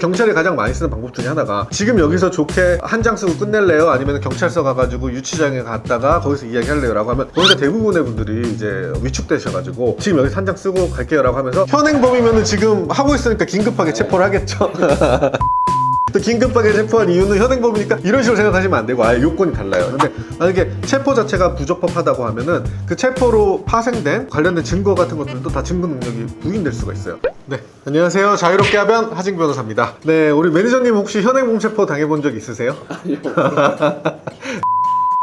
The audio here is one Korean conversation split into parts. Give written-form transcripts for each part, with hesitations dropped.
경찰이 가장 많이 쓰는 방법 중에 하나가 지금 여기서 좋게 한 장 쓰고 끝낼래요? 아니면 경찰서 가가지고 유치장에 갔다가 거기서 이야기할래요? 라고 하면 거기서 대부분의 분들이 이제 위축되셔가지고 지금 여기서 한 장 쓰고 갈게요 라고 하면서 현행범이면은 지금 하고 있으니까 긴급하게 체포를 하겠죠. 또 긴급하게 체포한 이유는 현행범이니까 이런 식으로 생각하시면 안 되고 아예 요건이 달라요. 근데 만약에 체포 자체가 부적법하다고 하면은 그 체포로 파생된 관련된 증거 같은 것들도 다 증거 능력이 부인될 수가 있어요. 네, 안녕하세요. 자유롭게 하변 하진 변호사입니다. 네, 우리 매니저님 혹시 현행범 체포 당해본 적 있으세요? 아니요.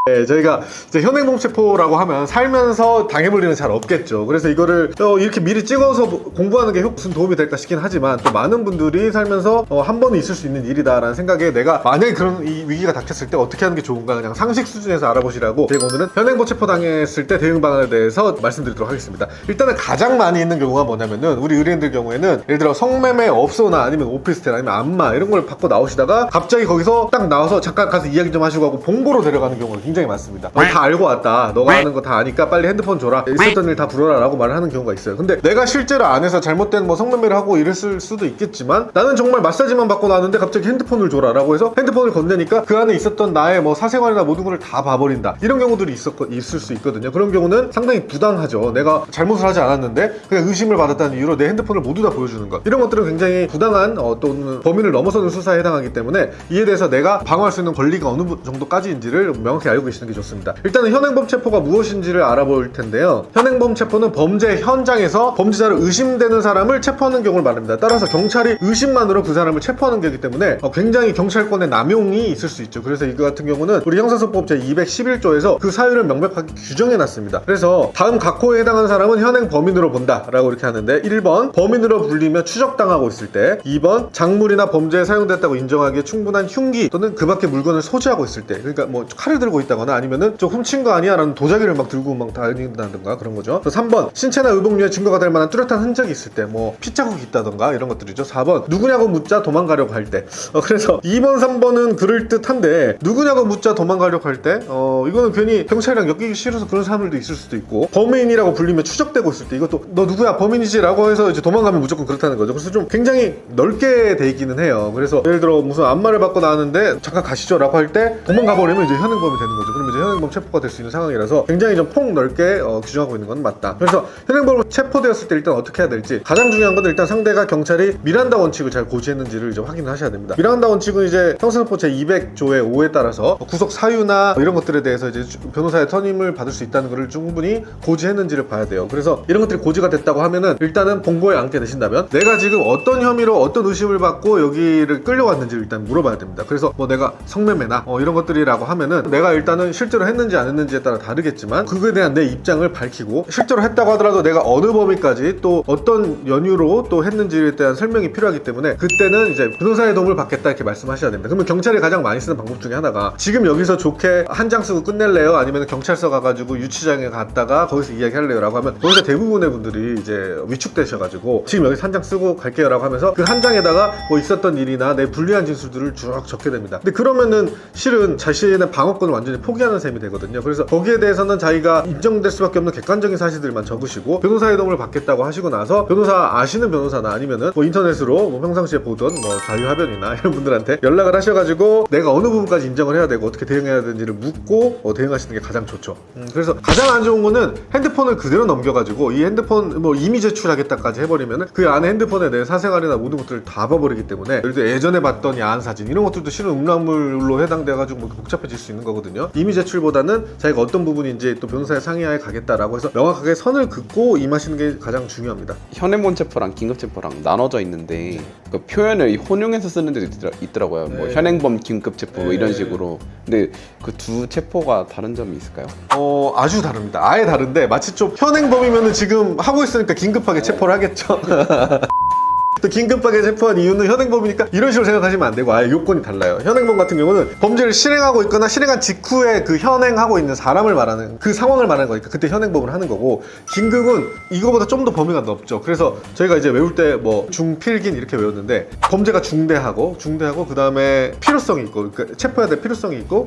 네, 저희가 이제 현행범 체포라고 하면 살면서 당해볼 일은 잘 없겠죠. 그래서 이거를 이렇게 미리 찍어서 공부하는 게 무슨 도움이 될까 싶긴 하지만 또 많은 분들이 살면서 한 번은 있을 수 있는 일이다라는 생각에 내가 만약에 그런 이 위기가 닥쳤을 때 어떻게 하는 게 좋은가 그냥 상식 수준에서 알아보시라고 제가 오늘은 현행범 체포 당했을 때 대응 방안에 대해서 말씀드리도록 하겠습니다. 일단은 가장 많이 있는 경우가 뭐냐면은 우리 의뢰인들 경우에는 예를 들어 성매매 업소나 아니면 오피스텔 아니면 안마 이런 걸 받고 나오시다가 갑자기 거기서 딱 나와서 잠깐 가서 이야기 좀 하시고 하고 본고로 데려가는 경우가 굉장히 많습니다. 다 알고 왔다. 너가 하는 거 다 아니까 빨리 핸드폰 줘라. 있었던 일 다 불어라 라고 말을 하는 경우가 있어요. 근데 내가 실제로 안에서 잘못된 뭐 성매매를 하고 이랬을 수도 있겠지만 나는 정말 마사지만 받고 나왔는데 갑자기 핸드폰을 줘라 라고 해서 핸드폰을 건네니까 그 안에 있었던 나의 뭐 사생활이나 모든 걸 다 봐버린다. 이런 경우들이 있을 수 있거든요. 그런 경우는 상당히 부당하죠. 내가 잘못을 하지 않았는데 그냥 의심을 받았다는 이유로 내 핸드폰을 모두 다 보여주는 것. 이런 것들은 굉장히 부당한 또는 범위를 넘어서는 수사에 해당하기 때문에 이에 대해서 내가 방어할 수 있는 권리가 어느 정도까지인지를 명확히 알고 계시는 게 좋습니다. 일단은 현행범 체포가 무엇인지를 알아볼 텐데요. 현행범 체포는 범죄 현장에서 범죄자로 의심되는 사람을 체포하는 경우를 말합니다. 따라서 경찰이 의심만으로 그 사람을 체포하는 거기 때문에 굉장히 경찰권의 남용이 있을 수 있죠. 그래서 이거 같은 경우는 우리 형사소법 제211조에서 그 사유를 명백하게 규정해 놨습니다. 그래서 다음 각호에 해당하는 사람은 현행 범인으로 본다 라고 이렇게 하는데 1번 범인으로 불리며 추적당하고 있을 때 2번 작물이나 범죄에 사용됐다고 인정하기에 충분한 흉기 또는 그 밖의 물건을 소지하고 있을 때 그러니까 뭐 칼을 들고 있다거나 아니면은 좀 훔친 거 아니야 라는 도자기를 막 들고 막 다닌다든가 그런 거죠. 3번 신체나 의복류에 증거가 될 만한 뚜렷한 흔적이 있을 때 뭐 피자국이 있다던가 이런 것들이죠. 4번 누구냐고 묻자 도망가려고 할 때 그래서 2번 3번은 그럴듯한데 누구냐고 묻자 도망가려고 할 때 이거는 괜히 경찰이랑 엮이기 싫어서 그런 사람들도 있을 수도 있고 범인이라고 불리며 추적되고 있을 때 이것도 너 누구야 범인이지 라고 해서 이제 도망가면 무조건 그렇다는 거죠. 그래서 좀 굉장히 넓게 돼 있기는 해요. 그래서 예를 들어 무슨 안마를 받고 나왔는데 잠깐 가시죠 라고 할 때 도망가 버리면 이제 현행범이 되는 거죠. 그러면 이제 현행범 체포가 될 수 있는 상황이라서 굉장히 좀 폭넓게 규정하고 있는 건 맞다. 그래서 현행범으로 체포되었을 때 일단 어떻게 해야 될지 가장 중요한 건 일단 상대가 경찰이 미란다 원칙을 잘 고지했는지를 이제 확인을 하셔야 됩니다. 미란다 원칙은 이제 형사소법 제200조의 5에 따라서 구속 사유나 이런 것들에 대해서 이제 변호사의 선임을 받을 수 있다는 것을 충분히 고지했는지를 봐야 돼요. 그래서 이런 것들이 고지가 됐다고 하면은 일단은 본고에 앉게 되신다면 내가 지금 어떤 혐의로 어떤 의심을 받고 여기를 끌려왔는지를 일단 물어봐야 됩니다. 그래서 뭐 내가 성매매나 이런 것들이라고 하면은 내가 일단은 실제로 했는지 안 했는지에 따라 다르겠지만 그거에 대한 내 입장을 밝히고 실제로 했다고 하더라도 내가 어느 범위까지 또 어떤 연유로 또 했는지에 대한 설명이 필요하기 때문에 그때는 이제 변호사의 도움을 받겠다 이렇게 말씀하셔야 됩니다. 그러면 경찰이 가장 많이 쓰는 방법 중에 하나가 지금 여기서 좋게 한 장 쓰고 끝낼래요? 아니면 경찰서 가가지고 유치장에 갔다가 거기서 이야기할래요? 라고 하면 거기서 대부분의 분들이 이제 위축되셔가지고 지금 여기서 한 장 쓰고 갈게요 라고 하면서 그 한 장에다가 뭐 있었던 일이나 내 불리한 진술들을 쭉 적게 됩니다. 근데 그러면은 실은 자신의 방어권을 완전히 포기하는 셈이 되거든요. 그래서 거기에 대해서는 자기가 인정될 수밖에 없는 객관적인 사실들만 적으시고 변호사의 도움을 받겠다고 하시고 나서 변호사 아시는 변호사나 아니면은 뭐 인터넷으로 뭐 평상시에 보던 뭐 자유하변이나 이런 분들한테 연락을 하셔가지고 내가 어느 부분까지 인정을 해야 되고 어떻게 대응해야 되는지를 묻고 대응하시는 게 가장 좋죠. 그래서 가장 안 좋은 거는 핸드폰을 그대로 넘겨가지고 이 핸드폰 뭐 이미 제출하겠다까지 해버리면은 그 안에 핸드폰에 내 사생활이나 모든 것들을 다 봐버리기 때문에 예를 들어 예전에 봤던 야한 사진 이런 것들도 실은 음란물로 해당돼가지고 뭐 복잡해질 수 있는 거거든요. 이미 제출보다는 자기가 어떤 부분인지 또 변호사의 상의하에 가겠다라고 해서 명확하게 선을 긋고 임하시는 게 가장 중요합니다. 현행범 체포랑 긴급 체포랑 나눠져 있는데 그 표현을 혼용해서 쓰는 데도 있더라고요. 네. 뭐 현행범 긴급 체포 네. 이런 식으로. 근데 그 두 체포가 다른 점이 있을까요? 아주 다릅니다. 아예 다른데 마치 좀 현행범이면은 지금 하고 있으니까 긴급하게 체포를 하겠죠. 또 긴급하게 체포한 이유는 현행범이니까 이런 식으로 생각하시면 안 되고 아예 요건이 달라요. 현행범 같은 경우는 범죄를 실행하고 있거나 실행한 직후에 그 현행하고 있는 사람을 말하는 그 상황을 말하는 거니까 그때 현행범을 하는 거고 긴급은 이거보다 좀 더 범위가 넓죠. 그래서 저희가 이제 외울 때 뭐 중필긴 이렇게 외웠는데 범죄가 중대하고 그 다음에 필요성이 있고 그러니까 체포해야 될 필요성이 있고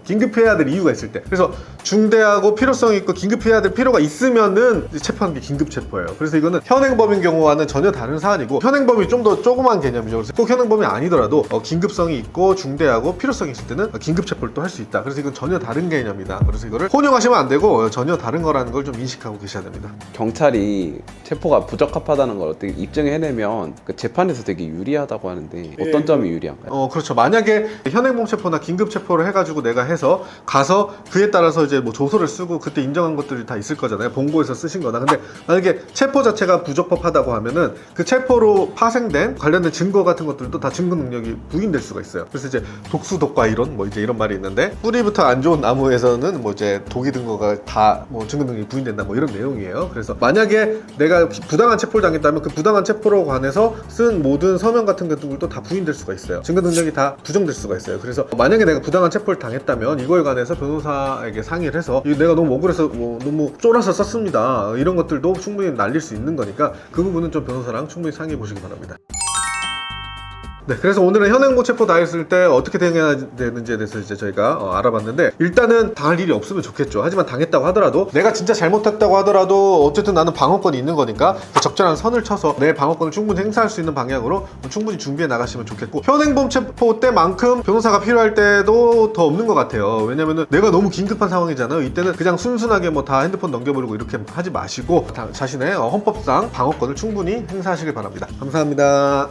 긴급해야 될 이유가 있을 때 그래서 중대하고 필요성이 있고 긴급해야 될 필요가 있으면은 체포하는 게 긴급 체포예요. 그래서 이거는 현행범인 경우와는 전혀 다른 사안이고 현행범이 좀 더 조그만 개념이죠. 그래서 꼭 현행범이 아니더라도 긴급성이 있고 중대하고 필요성이 있을 때는 긴급 체포를 또 할 수 있다. 그래서 이건 전혀 다른 개념이다. 그래서 이거를 혼용하시면 안 되고 전혀 다른 거라는 걸 좀 인식하고 계셔야 됩니다. 경찰이 체포가 부적합하다는 걸 어떻게 입증해내면 그 재판에서 되게 유리하다고 하는데 어떤 점이 유리한가요? 그렇죠. 만약에 현행범 체포나 긴급 체포를 해가지고 내가 해서 가서 그에 따라서 이제 뭐 조서를 쓰고 그때 인정한 것들이 다 있을 거잖아요. 본고에서 쓰신 거나. 근데 만약에 체포 자체가 부적법하다고 하면은 그 체포로 파생된 관련된 증거 같은 것들도 다 증거 능력이 부인될 수가 있어요. 그래서 이제 독수독과 이론 뭐 이제 이런 말이 있는데 뿌리부터 안 좋은 나무에서는 뭐 이제 독이 든 거가 다 뭐 증거 능력이 부인된다 뭐 이런 내용이에요. 그래서 만약에 내가 부당한 체포를 당했다면 그 부당한 체포로 관해서 쓴 모든 서면 같은 것들도 다 부인될 수가 있어요. 증거 능력이 다 부정될 수가 있어요. 그래서 만약에 내가 부당한 체포를 당했다면 이거에 관해서 변호사에게 상의를 해서 내가 너무 억울해서 뭐 너무 쫄아서 썼습니다. 이런 것들도 충분히 날릴 수 있는 거니까 그 부분은 좀 변호사랑 충분히 상의해 보시기 바랍니다. 네, 그래서 오늘은 현행범 체포 당했을 때 어떻게 대응해야 되는지에 대해서 이제 저희가 알아봤는데 일단은 당할 일이 없으면 좋겠죠. 하지만 당했다고 하더라도 내가 진짜 잘못했다고 하더라도 어쨌든 나는 방어권이 있는 거니까 적절한 선을 쳐서 내 방어권을 충분히 행사할 수 있는 방향으로 충분히 준비해 나가시면 좋겠고 현행범 체포 때만큼 변호사가 필요할 때도 더 없는 것 같아요. 왜냐면은 내가 너무 긴급한 상황이잖아요. 이때는 그냥 순순하게 뭐 다 핸드폰 넘겨버리고 이렇게 하지 마시고 자신의 헌법상 방어권을 충분히 행사하시길 바랍니다. 감사합니다.